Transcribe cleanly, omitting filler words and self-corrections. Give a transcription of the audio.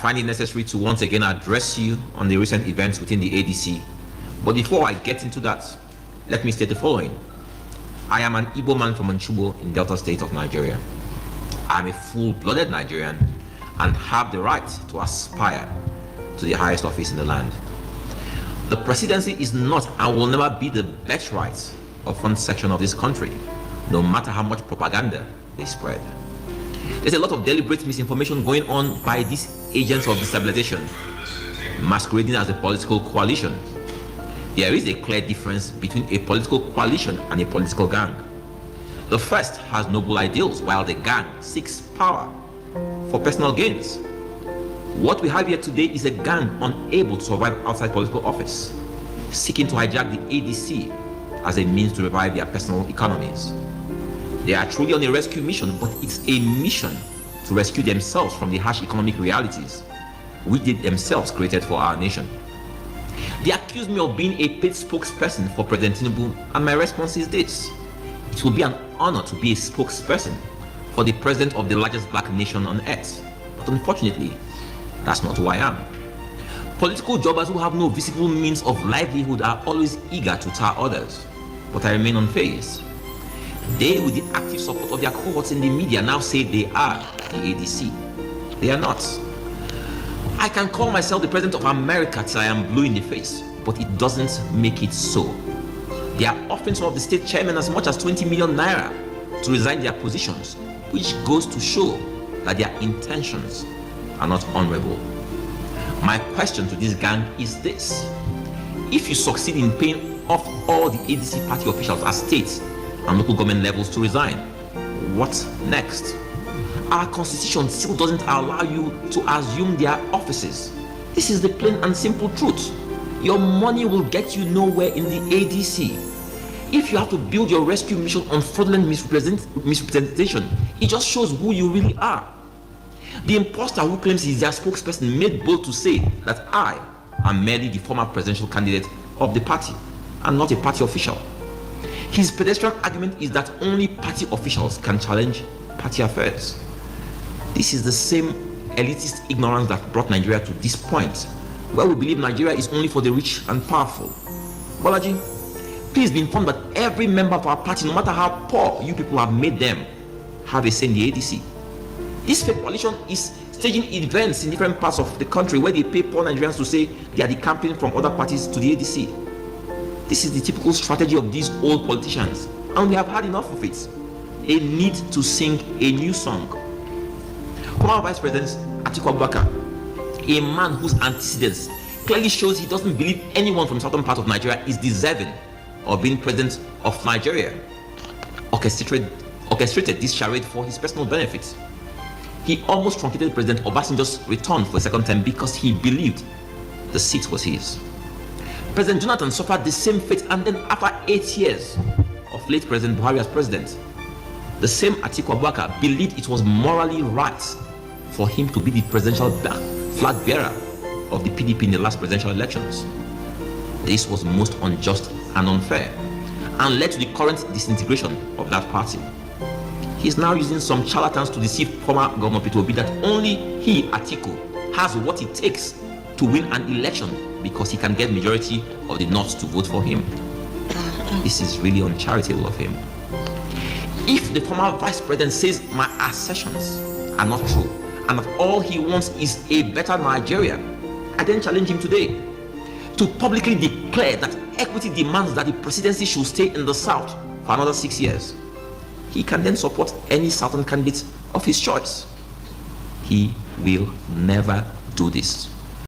find it necessary to once again address you on the recent events within the ADC. But before I get into that, let me state the following. I am an Igbo man from Nchubo in Delta State of Nigeria. I am a full-blooded Nigerian and have the right to aspire to the highest office in the land. The presidency is not and will never be the birthright of one section of this country, no matter how much propaganda they spread. There's a lot of deliberate misinformation going on by these agents of destabilization, masquerading as a political coalition. There is a clear difference between a political coalition and a political gang. The first has noble ideals, while the gang seeks power for personal gains. What we have here today is a gang unable to survive outside political office, seeking to hijack the ADC as a means to revive their personal economies. They are truly on a rescue mission, but it's a mission to rescue themselves from the harsh economic realities which they themselves created for our nation. They accuse me of being a paid spokesperson for President Tinubu, and my response is this. It will be an honor to be a spokesperson for the president of the largest black nation on earth. But unfortunately, that's not who I am. Political jobbers who have no visible means of livelihood are always eager to tar others, but I remain unfazed. They, with the active support of their cohorts in the media, now say they are the ADC. They are not. I can call myself the president of America till I am blue in the face, but it doesn't make it so. They are offering some of the state chairmen as much as 20 million naira to resign their positions, which goes to show that their intentions are not honorable. My question to this gang is this. If you succeed in paying off all the ADC party officials at state and local government levels to resign, what next? Our constitution still doesn't allow you to assume their offices. This is the plain and simple truth. Your money will get you nowhere in the ADC. If you have to build your rescue mission on fraudulent misrepresentation, it just shows who you really are. The imposter who claims he's their spokesperson made bold to say that I am merely the former presidential candidate of the party and not a party official. His pedestrian argument is that only party officials can challenge party affairs. This is the same elitist ignorance that brought Nigeria to this point, where we believe Nigeria is only for the rich and powerful. Bolaji, please be informed that every member of our party, no matter how poor you people have made them, have a say in the ADC. This fake coalition is staging events in different parts of the country where they pay poor Nigerians to say they are decamping from other parties to the ADC. This is the typical strategy of these old politicians, and we have had enough of it. They need to sing a new song. Former Vice President Atiku Abubakar, a man whose antecedents clearly shows he doesn't believe anyone from the southern part of Nigeria is deserving of being president of Nigeria, orchestrated this charade for his personal benefit. He almost truncated President Obasanjo's return for a second term because he believed the seat was his. President Jonathan suffered the same fate, and then after 8 years of late President Buhari as president, the same Atiku Abubakar believed it was morally right for him to be the presidential flag bearer of the PDP in the last presidential elections. This was most unjust and unfair, and led to the current disintegration of that party. He is now using some charlatans to deceive former Governor Peter Obi that only he, Atiku, has what it takes to win an election because he can get majority of the North to vote for him. This is really uncharitable of him. If the former vice president says my assertions are not true and that all he wants is a better Nigeria, I then challenge him today to publicly declare that equity demands that the presidency should stay in the South for another 6 years. He can then support any Southern candidate of his choice. He will never do this.